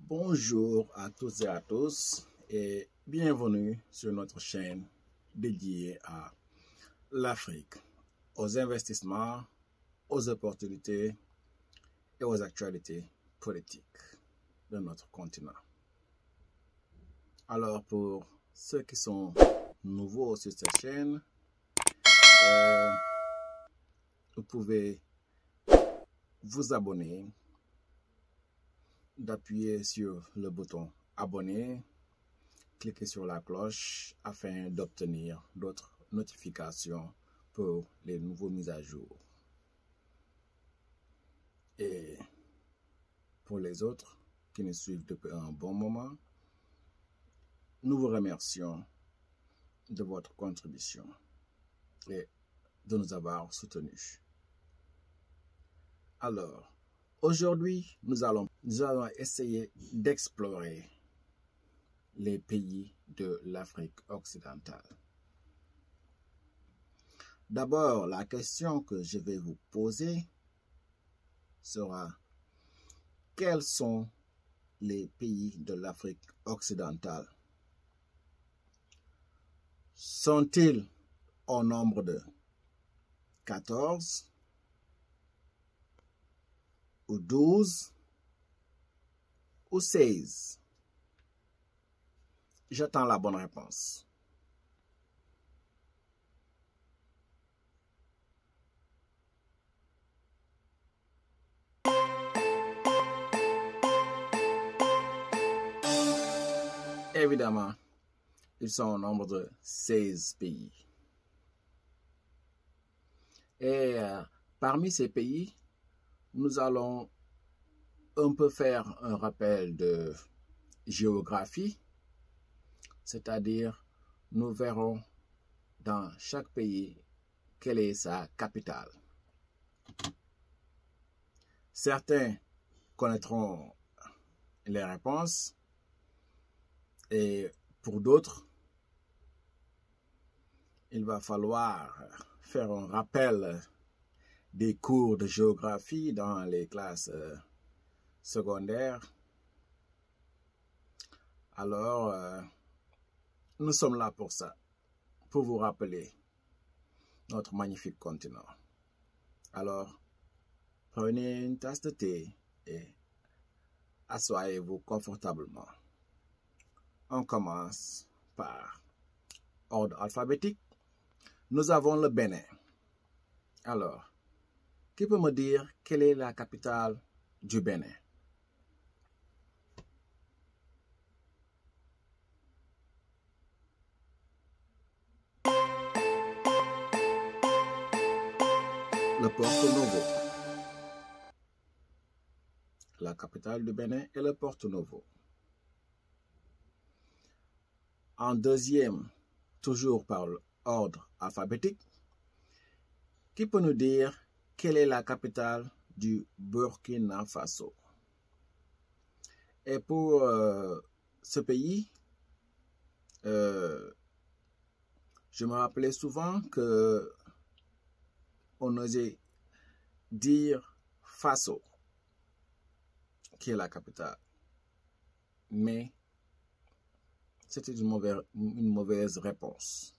Bonjour à toutes et à tous et bienvenue sur notre chaîne dédiée à l'Afrique, aux investissements, aux opportunités et aux actualités politiques de notre continent. Alors pour ceux qui sont nouveaux sur cette chaîne, vous pouvez vous abonner, d'appuyer sur le bouton abonner, cliquez sur la cloche afin d'obtenir d'autres notifications pour les nouveaux mises à jour. Et pour les autres qui nous suivent depuis un bon moment, nous vous remercions de votre contribution et de nous avoir soutenus. Alors, aujourd'hui, nous allons essayer d'explorer les pays de l'Afrique occidentale. D'abord, la question que je vais vous poser sera: quels sont les pays de l'Afrique occidentale? Sont-ils au nombre de 14 ou 12 ou 16? J'attends la bonne réponse. Évidemment, ils sont au nombre de 16 pays. Et parmi ces pays, nous allons un peu faire un rappel de géographie, c'est-à-dire nous verrons dans chaque pays quelle est sa capitale. Certains connaîtront les réponses et pour d'autres, il va falloir faire un rappel des cours de géographie dans les classes secondaires. Alors, nous sommes là pour ça, pour vous rappeler notre magnifique continent. Alors, prenez une tasse de thé et asseyez-vous confortablement. On commence par ordre alphabétique. Nous avons le Bénin. Alors, qui peut me dire quelle est la capitale du Bénin? Le Porto-Novo. La capitale du Bénin est le Porto-Novo. En deuxième, toujours par l'ordre alphabétique, qui peut nous dire quelle est la capitale du Burkina Faso? Et pour ce pays, je me rappelais souvent que on osait dire Faso, qui est la capitale. Mais c'était une mauvaise réponse.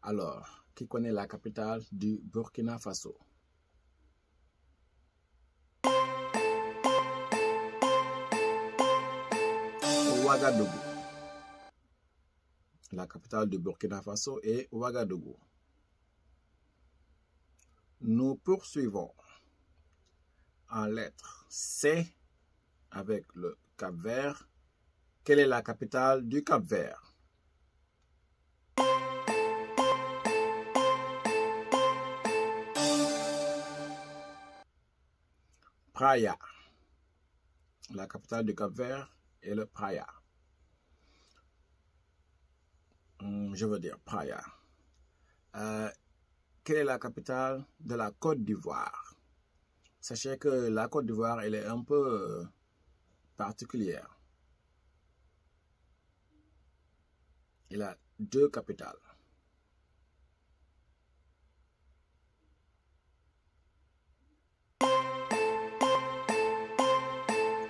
Alors, qui connaît la capitale du Burkina Faso? Ouagadougou. La capitale du Burkina Faso est Ouagadougou. Nous poursuivons en lettre C avec le Cap-Vert. Quelle est la capitale du Cap-Vert? Praia. La capitale du Cap-Vert est le Praia. Je veux dire Praia. Quelle est la capitale de la Côte d'Ivoire? Sachez que la Côte d'Ivoire, elle est un peu particulière. Elle a deux capitales.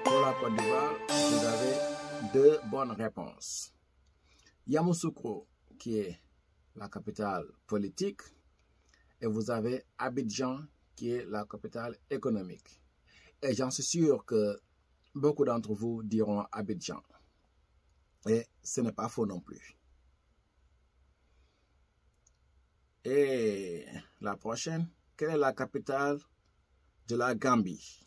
Pour la Côte d'Ivoire, vous avez deux bonnes réponses. Yamoussoukro, qui est la capitale politique, et vous avez Abidjan, qui est la capitale économique. Et j'en suis sûr que beaucoup d'entre vous diront Abidjan. Et ce n'est pas faux non plus. Et la prochaine, quelle est la capitale de la Gambie?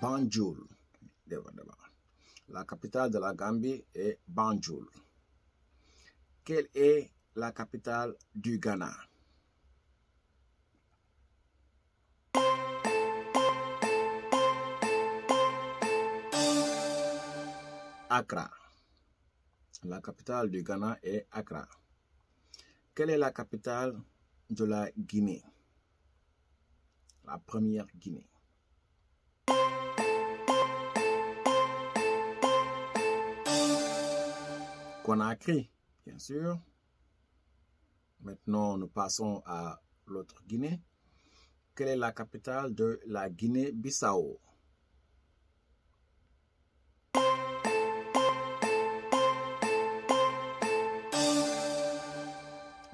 Banjul. La capitale de la Gambie est Banjul. Quelle est la capitale du Ghana? Accra. La capitale du Ghana est Accra. Quelle est la capitale de la Guinée? La première Guinée. Conakry, bien sûr. Maintenant, nous passons à l'autre Guinée. Quelle est la capitale de la Guinée-Bissau?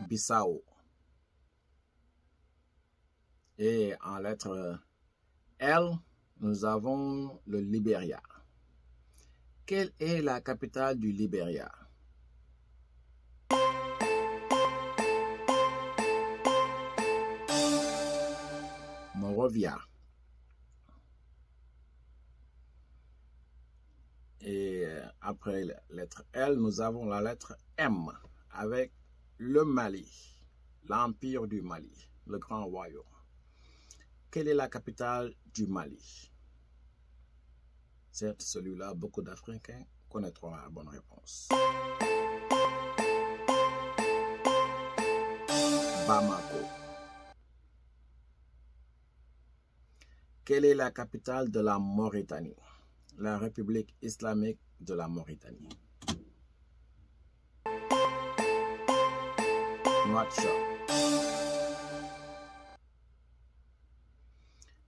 Bissau. Et en lettre L, nous avons le Libéria. Quelle est la capitale du Libéria? Monrovia. Et après la lettre L, nous avons la lettre M avec le Mali, l'Empire du Mali, le Grand Royaume. Quelle est la capitale du Mali? Certes, celui-là, beaucoup d'Africains connaîtront la bonne réponse. Bamako. Quelle est la capitale de la Mauritanie? La République islamique de la Mauritanie. Nouakchott.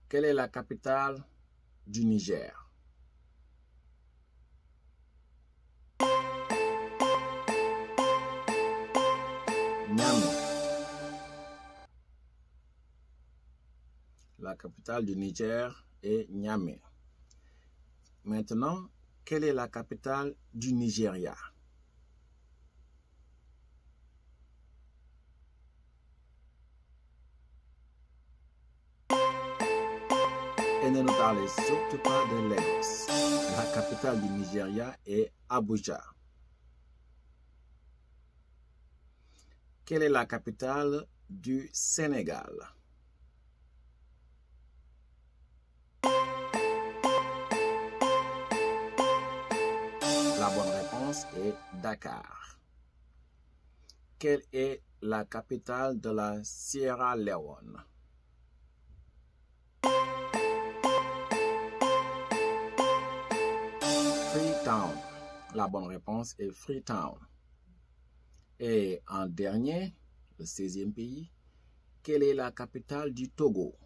Quelle est la capitale du Niger? Niamey. La capitale du Niger est Niamey. Maintenant, quelle est la capitale du Nigeria? Et ne nous parlez surtout pas de Lagos. La capitale du Nigeria est Abuja. Quelle est la capitale du Sénégal? La bonne réponse est Dakar. Quelle est la capitale de la Sierra Leone? Freetown. La bonne réponse est Freetown. Et en dernier, le 16e pays, quelle est la capitale du Togo?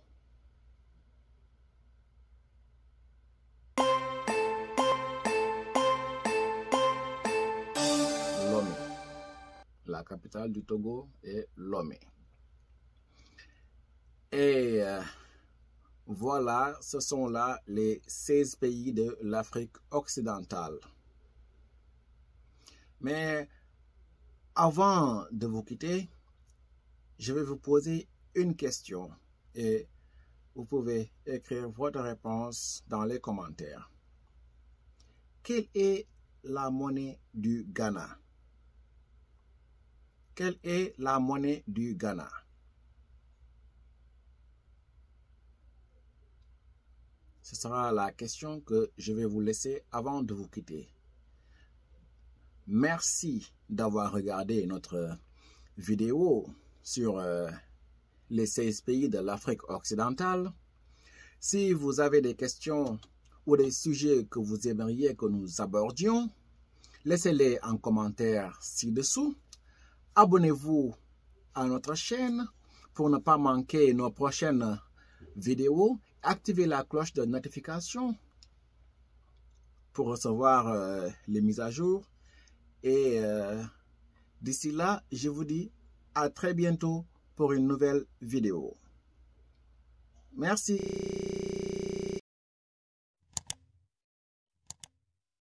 Lomé. La capitale du Togo est Lomé. Et voilà, ce sont là les 16 pays de l'Afrique occidentale. Mais avant de vous quitter, je vais vous poser une question et vous pouvez écrire votre réponse dans les commentaires. Quelle est la monnaie du Ghana? Quelle est la monnaie du Ghana? Ce sera la question que je vais vous laisser avant de vous quitter. Merci d'avoir regardé notre vidéo sur les 16 pays de l'Afrique occidentale. Si vous avez des questions ou des sujets que vous aimeriez que nous abordions, laissez-les en commentaire ci-dessous. Abonnez-vous à notre chaîne pour ne pas manquer nos prochaines vidéos. Activez la cloche de notification pour recevoir les mises à jour. Et d'ici là, je vous dis à très bientôt pour une nouvelle vidéo. Merci.